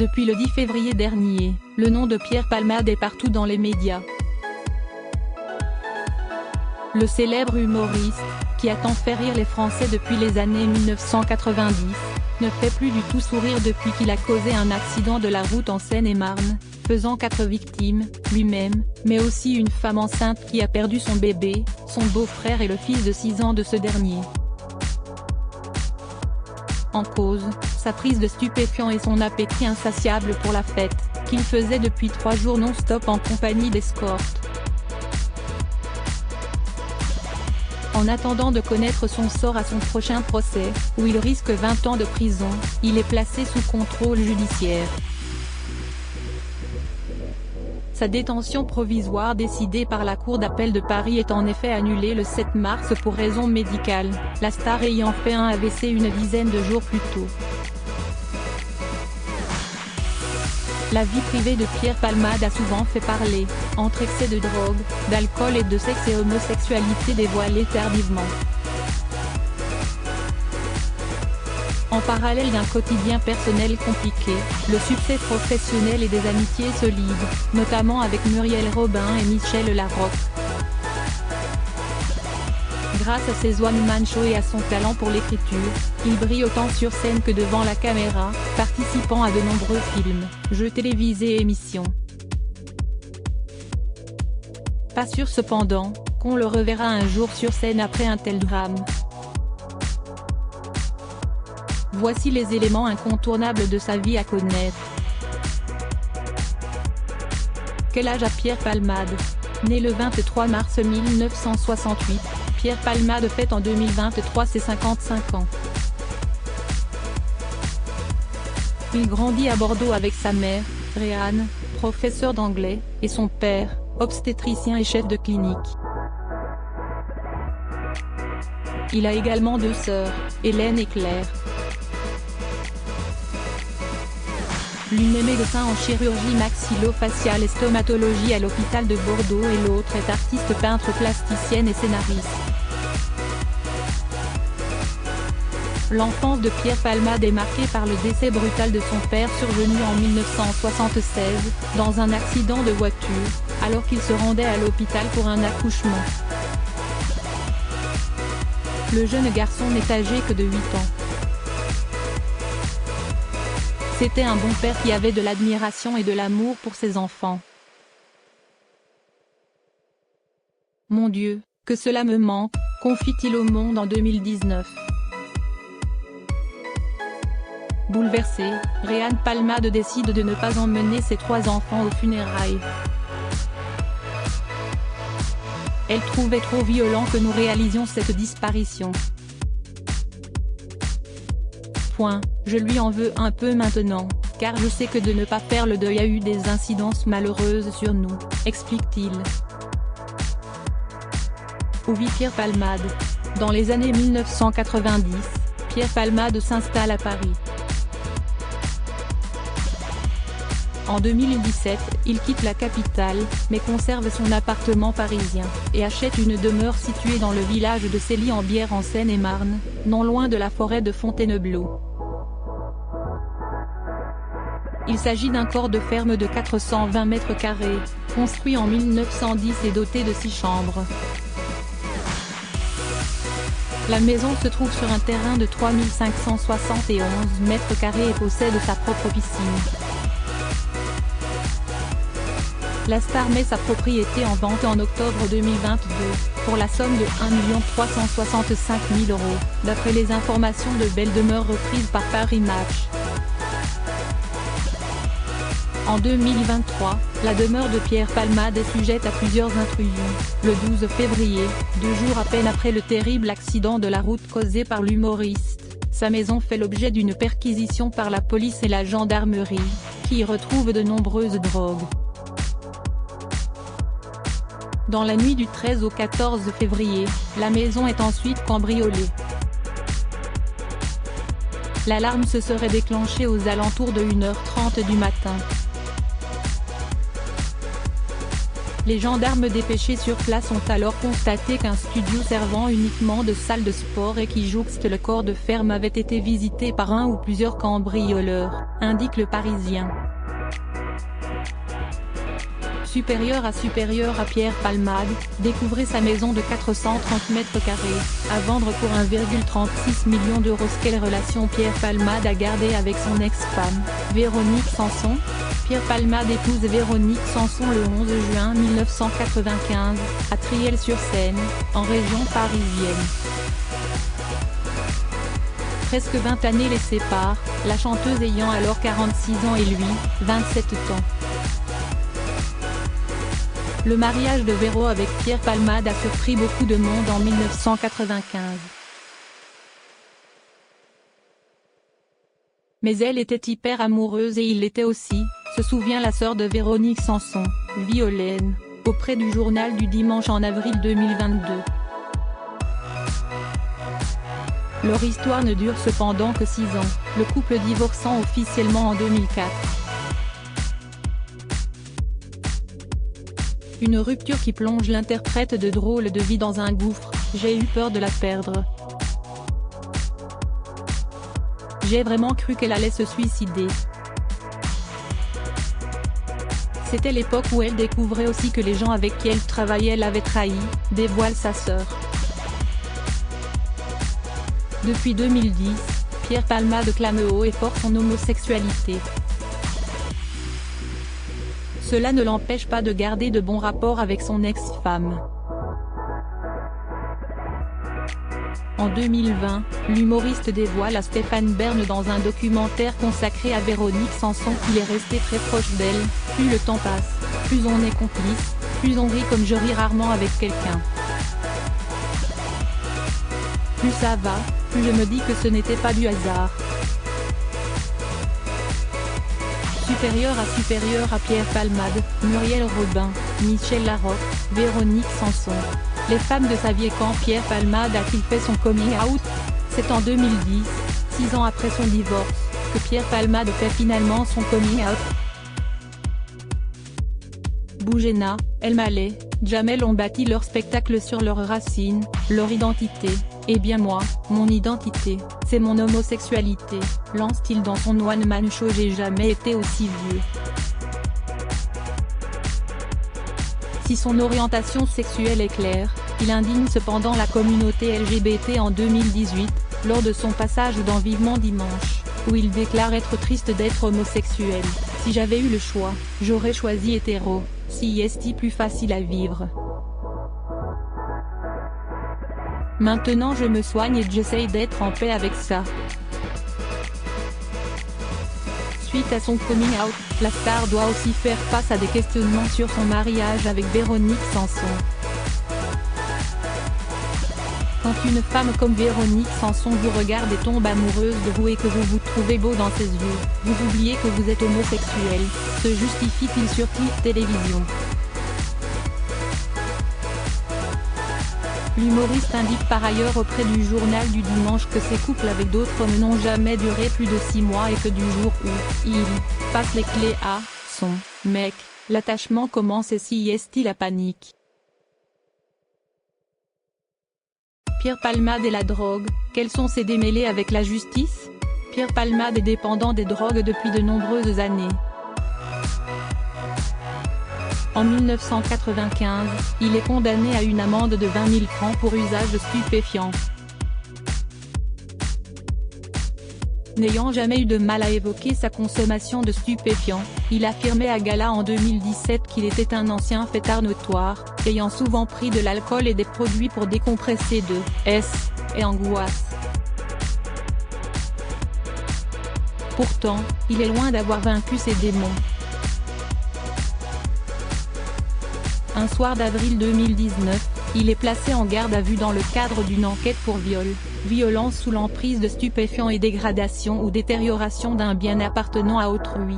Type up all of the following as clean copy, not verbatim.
Depuis le 10 février dernier, le nom de Pierre Palmade est partout dans les médias. Le célèbre humoriste, qui a tant fait rire les Français depuis les années 1990, ne fait plus du tout sourire depuis qu'il a causé un accident de la route en Seine-et-Marne, faisant 4 victimes, lui-même, mais aussi une femme enceinte qui a perdu son bébé, son beau-frère et le fils de 6 ans de ce dernier. En cause, sa prise de stupéfiants et son appétit insatiable pour la fête, qu'il faisait depuis 3 jours non-stop en compagnie d'escortes. En attendant de connaître son sort à son prochain procès, où il risque 20 ans de prison, il est placé sous contrôle judiciaire. Sa détention provisoire décidée par la Cour d'appel de Paris est en effet annulée le 7 mars pour raisons médicales, la star ayant fait un AVC une dizaine de jours plus tôt. La vie privée de Pierre Palmade a souvent fait parler, entre excès de drogue, d'alcool et de sexe et homosexualité dévoilée tardivement. En parallèle d'un quotidien personnel compliqué, le succès professionnel et des amitiés solides, notamment avec Muriel Robin et Michel Larocque. Grâce à ses one-man shows et à son talent pour l'écriture, il brille autant sur scène que devant la caméra, participant à de nombreux films, jeux télévisés et émissions. Pas sûr cependant, qu'on le reverra un jour sur scène après un tel drame. Voici les éléments incontournables de sa vie à connaître. Quel âge a Pierre Palmade? Né le 23 mars 1968, Pierre Palmade fête en 2023 ses 55 ans. Il grandit à Bordeaux avec sa mère, Réanne, professeure d'anglais, et son père, obstétricien et chef de clinique. Il a également 2 sœurs, Hélène et Claire. L'une est médecin en chirurgie maxillo-faciale et stomatologie à l'hôpital de Bordeaux et l'autre est artiste peintre plasticienne et scénariste. L'enfance de Pierre Palmade est marquée par le décès brutal de son père survenu en 1976, dans un accident de voiture, alors qu'il se rendait à l'hôpital pour un accouchement. Le jeune garçon n'est âgé que de 8 ans. C'était un bon père qui avait de l'admiration et de l'amour pour ses enfants. Mon Dieu, que cela me manque, confie-t-il au Monde en 2019. Bouleversée, Réanne Palmade décide de ne pas emmener ses 3 enfants aux funérailles. Elle trouvait trop violent que nous réalisions cette disparition. Je lui en veux un peu maintenant, car je sais que de ne pas faire le deuil a eu des incidences malheureuses sur nous, explique-t-il. Où vit Pierre Palmade? Dans les années 1990, Pierre Palmade s'installe à Paris. En 2017, il quitte la capitale, mais conserve son appartement parisien, et achète une demeure située dans le village de Cély-en-Bière en Seine-et-Marne, non loin de la forêt de Fontainebleau. Il s'agit d'un corps de ferme de 420 mètres carrés, construit en 1910 et doté de 6 chambres. La maison se trouve sur un terrain de 3571 mètres carrés et possède sa propre piscine. La star met sa propriété en vente en octobre 2022, pour la somme de 1 365 000 €, d'après les informations de Belle Demeure reprises par Paris Match. En 2023, la demeure de Pierre Palmade est sujette à plusieurs intrusions. Le 12 février, 2 jours à peine après le terrible accident de la route causé par l'humoriste, sa maison fait l'objet d'une perquisition par la police et la gendarmerie, qui y retrouve de nombreuses drogues. Dans la nuit du 13 au 14 février, la maison est ensuite cambriolée. L'alarme se serait déclenchée aux alentours de 1h30 du matin. Les gendarmes dépêchés sur place ont alors constaté qu'un studio servant uniquement de salle de sport et qui jouxte le corps de ferme avait été visité par un ou plusieurs cambrioleurs, indique Le Parisien. Supérieur à Pierre Palmade, découvrez sa maison de 430 mètres carrés, à vendre pour 1,36 million d'euros. Quelle relation Pierre Palmade a gardée avec son ex-femme, Véronique Sanson? Pierre Palmade épouse Véronique Sanson le 11 juin 1995, à Triel-sur-Seine, en région parisienne. Presque 20 années les séparent, la chanteuse ayant alors 46 ans et lui, 27 ans. Le mariage de Véro avec Pierre Palmade a surpris beaucoup de monde en 1995. Mais elle était hyper amoureuse et il l'était aussi, se souvient la sœur de Véronique Sanson, Violaine, auprès du Journal du Dimanche en avril 2022. Leur histoire ne dure cependant que 6 ans, le couple divorçant officiellement en 2004. Une rupture qui plonge l'interprète de Drôle de vie dans un gouffre, j'ai eu peur de la perdre. J'ai vraiment cru qu'elle allait se suicider. C'était l'époque où elle découvrait aussi que les gens avec qui elle travaillait l'avaient trahi, dévoile sa sœur. Depuis 2010, Pierre Palmade clame haut et fort son homosexualité. Cela ne l'empêche pas de garder de bons rapports avec son ex-femme. En 2020, l'humoriste dévoile à Stéphane Bern dans un documentaire consacré à Véronique Sanson qu'il est resté très proche d'elle. Plus le temps passe, plus on est complice, plus on rit comme je ris rarement avec quelqu'un. Plus ça va, plus je me dis que ce n'était pas du hasard. Supérieur à Pierre Palmade, Muriel Robin, Michel Larocque, Véronique Sanson. Les femmes de sa vie. Quand Pierre Palmade a-t-il fait son coming out? C'est en 2010, 6 ans après son divorce, que Pierre Palmade fait finalement son coming out. Bougena, El Malais, Jamel ont bâti leur spectacle sur leurs racines, leur identité. Eh bien moi, mon identité, c'est mon homosexualité, lance-t-il dans son one-man show. J'ai jamais été aussi vieux. Si son orientation sexuelle est claire, il indigne cependant la communauté LGBT en 2018, lors de son passage dans Vivement Dimanche, où il déclare être triste d'être homosexuel. Si j'avais eu le choix, j'aurais choisi hétéro, si est plus facile à vivre. Maintenant je me soigne et j'essaye d'être en paix avec ça. Suite à son coming out, la star doit aussi faire face à des questionnements sur son mariage avec Véronique Sanson. Quand une femme comme Véronique Sanson vous regarde et tombe amoureuse de vous et que vous vous trouvez beau dans ses yeux, vous oubliez que vous êtes homosexuel, se justifie-t-il sur Clip Télévision. L'humoriste indique par ailleurs auprès du Journal du Dimanche que ses couples avec d'autres hommes n'ont jamais duré plus de 6 mois et que du jour où il passe les clés à son mec, l'attachement commence et si est-il la panique. Pierre Palmade et la drogue, quels sont ses démêlés avec la justice? Pierre Palmade est dépendant des drogues depuis de nombreuses années. En 1995, il est condamné à une amende de 20 000 francs pour usage de stupéfiants. N'ayant jamais eu de mal à évoquer sa consommation de stupéfiants, il affirmait à Gala en 2017 qu'il était un ancien fêtard notoire, ayant souvent pris de l'alcool et des produits pour décompresser de stress et angoisse. Pourtant, il est loin d'avoir vaincu ses démons. Un soir d'avril 2019, il est placé en garde à vue dans le cadre d'une enquête pour viol, violence sous l'emprise de stupéfiants et dégradation ou détérioration d'un bien appartenant à autrui.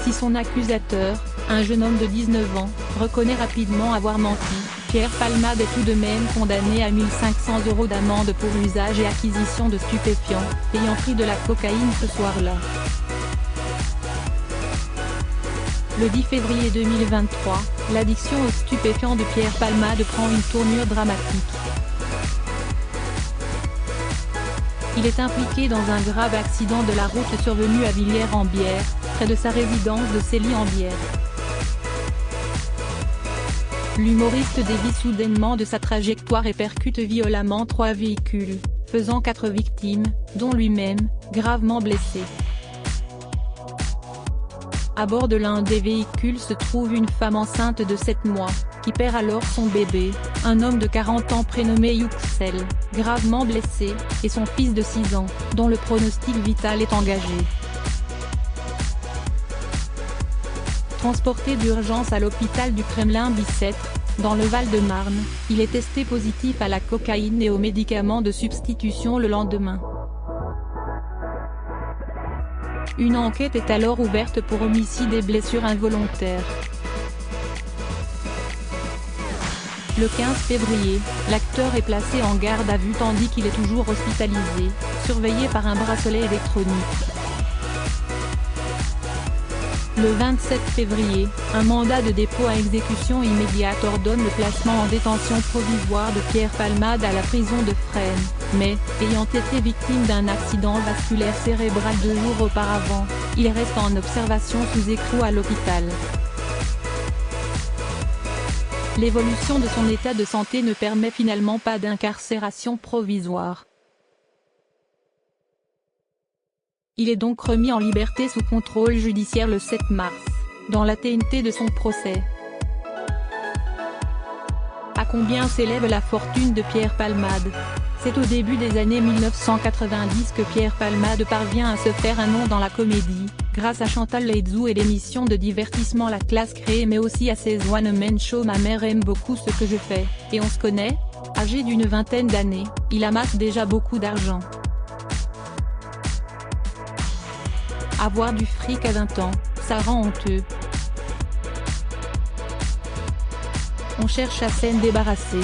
Si son accusateur, un jeune homme de 19 ans, reconnaît rapidement avoir menti, Pierre Palmade est tout de même condamné à 1 500 € d'amende pour usage et acquisition de stupéfiants, ayant pris de la cocaïne ce soir-là. Le 10 février 2023, l'addiction aux stupéfiants de Pierre Palmade prend une tournure dramatique. Il est impliqué dans un grave accident de la route survenu à Villiers-en-Bière, près de sa résidence de Célie-en-Bière. L'humoriste dévie soudainement de sa trajectoire et percute violemment 3 véhicules, faisant 4 victimes, dont lui-même, gravement blessé. À bord de l'un des véhicules se trouve une femme enceinte de 7 mois, qui perd alors son bébé, un homme de 40 ans prénommé Yüksel, gravement blessé, et son fils de 6 ans, dont le pronostic vital est engagé. Transporté d'urgence à l'hôpital du Kremlin-Bicêtre, dans le Val-de-Marne, il est testé positif à la cocaïne et aux médicaments de substitution le lendemain. Une enquête est alors ouverte pour homicide et blessures involontaires. Le 15 février, l'acteur est placé en garde à vue tandis qu'il est toujours hospitalisé, surveillé par un bracelet électronique. Le 27 février, un mandat de dépôt à exécution immédiate ordonne le placement en détention provisoire de Pierre Palmade à la prison de Fresnes, mais, ayant été victime d'un accident vasculaire cérébral 2 jours auparavant, il reste en observation sous écrou à l'hôpital. L'évolution de son état de santé ne permet finalement pas d'incarcération provisoire. Il est donc remis en liberté sous contrôle judiciaire le 7 mars, dans la TNT de son procès. À combien s'élève la fortune de Pierre Palmade? C'est au début des années 1990 que Pierre Palmade parvient à se faire un nom dans la comédie, grâce à Chantal Latsou et l'émission de divertissement La Classe créée mais aussi à ses one-man shows Ma mère aime beaucoup ce que je fais, et on se connaît. Âgé d'une vingtaine d'années, il amasse déjà beaucoup d'argent. Avoir du fric à 20 ans, ça rend honteux. On cherche à s'en débarrasser.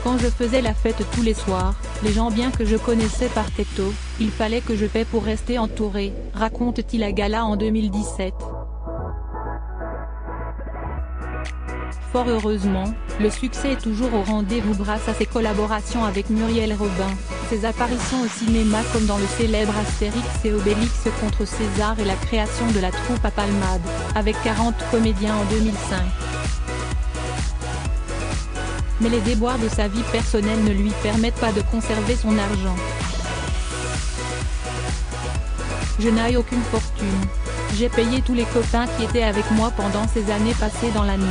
Quand je faisais la fête tous les soirs, les gens bien que je connaissais partaient tôt, il fallait que je paie pour rester entouré, raconte-t-il à Gala en 2017. Fort heureusement, le succès est toujours au rendez-vous grâce à ses collaborations avec Muriel Robin, ses apparitions au cinéma comme dans le célèbre Astérix et Obélix contre César et la création de la troupe à Palmade, avec 40 comédiens en 2005. Mais les déboires de sa vie personnelle ne lui permettent pas de conserver son argent. Je n'ai aucune fortune. J'ai payé tous les copains qui étaient avec moi pendant ces années passées dans la nuit.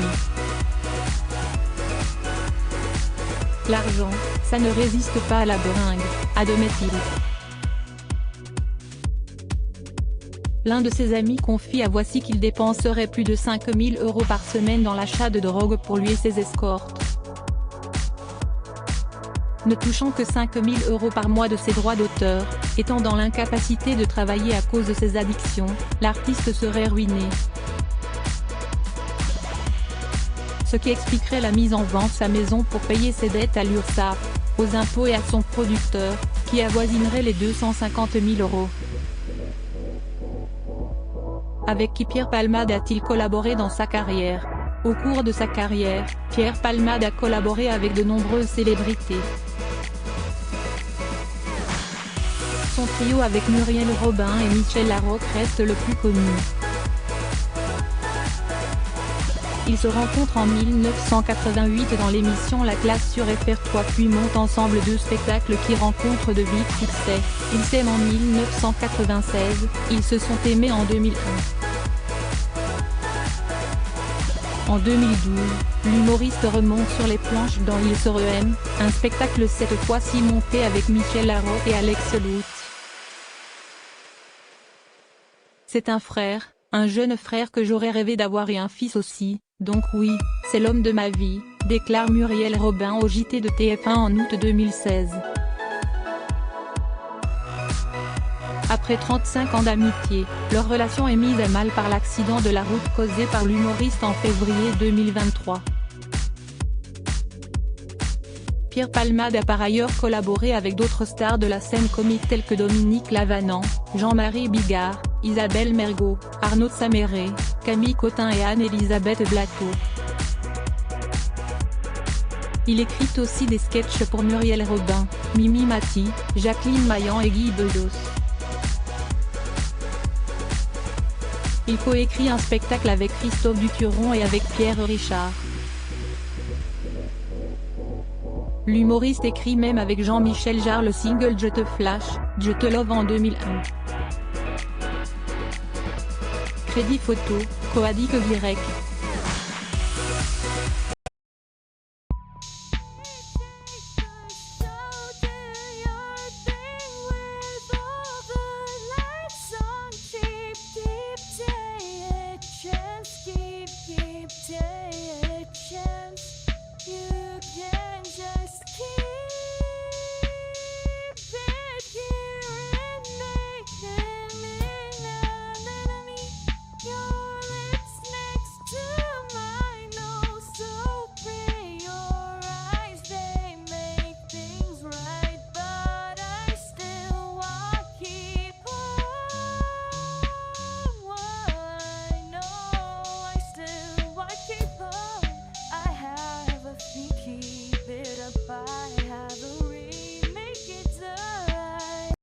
L'argent, ça ne résiste pas à la bringue, admet-il. L'un de ses amis confie à Voici qu'il dépenserait plus de 5 000 € par semaine dans l'achat de drogue pour lui et ses escortes. Ne touchant que 5 000 € par mois de ses droits d'auteur, étant dans l'incapacité de travailler à cause de ses addictions, l'artiste serait ruiné. Ce qui expliquerait la mise en vente de sa maison pour payer ses dettes à l'URSSAF, aux impôts et à son producteur, qui avoisinerait les 250 000 €. Avec qui Pierre Palmade a-t-il collaboré dans sa carrière? Au cours de sa carrière, Pierre Palmade a collaboré avec de nombreuses célébrités. Son trio avec Muriel Robin et Michel Larocque reste le plus connu. Ils se rencontrent en 1988 dans l'émission La Classe sur FR3 puis montent ensemble 2 spectacles qui rencontrent de vifs succès. Ils s'aiment en 1996, ils se sont aimés en 2001. En 2012, l'humoriste remonte sur les planches dans Ils se re-aiment, un spectacle cette fois-ci monté avec Michel Larocque et Alex Lutz. C'est un frère, un jeune frère que j'aurais rêvé d'avoir et un fils aussi, donc oui, c'est l'homme de ma vie, déclare Muriel Robin au JT de TF1 en août 2016. Après 35 ans d'amitié, leur relation est mise à mal par l'accident de la route causé par l'humoriste en février 2023. Pierre Palmade a par ailleurs collaboré avec d'autres stars de la scène comique telles que Dominique Lavanant, Jean-Marie Bigard, Isabelle Mergo, Arnaud Saméré, Camille Cotin et Anne-Elisabeth Blateau. Il écrit aussi des sketchs pour Muriel Robin, Mimi Mati, Jacqueline Maillan et Guy Bedos. Il coécrit un spectacle avec Christophe Duturon et avec Pierre Richard. L'humoriste écrit même avec Jean-Michel Jarre le single Je te flash, Je te love en 2001. Crédit photo, Coadic Y. Keep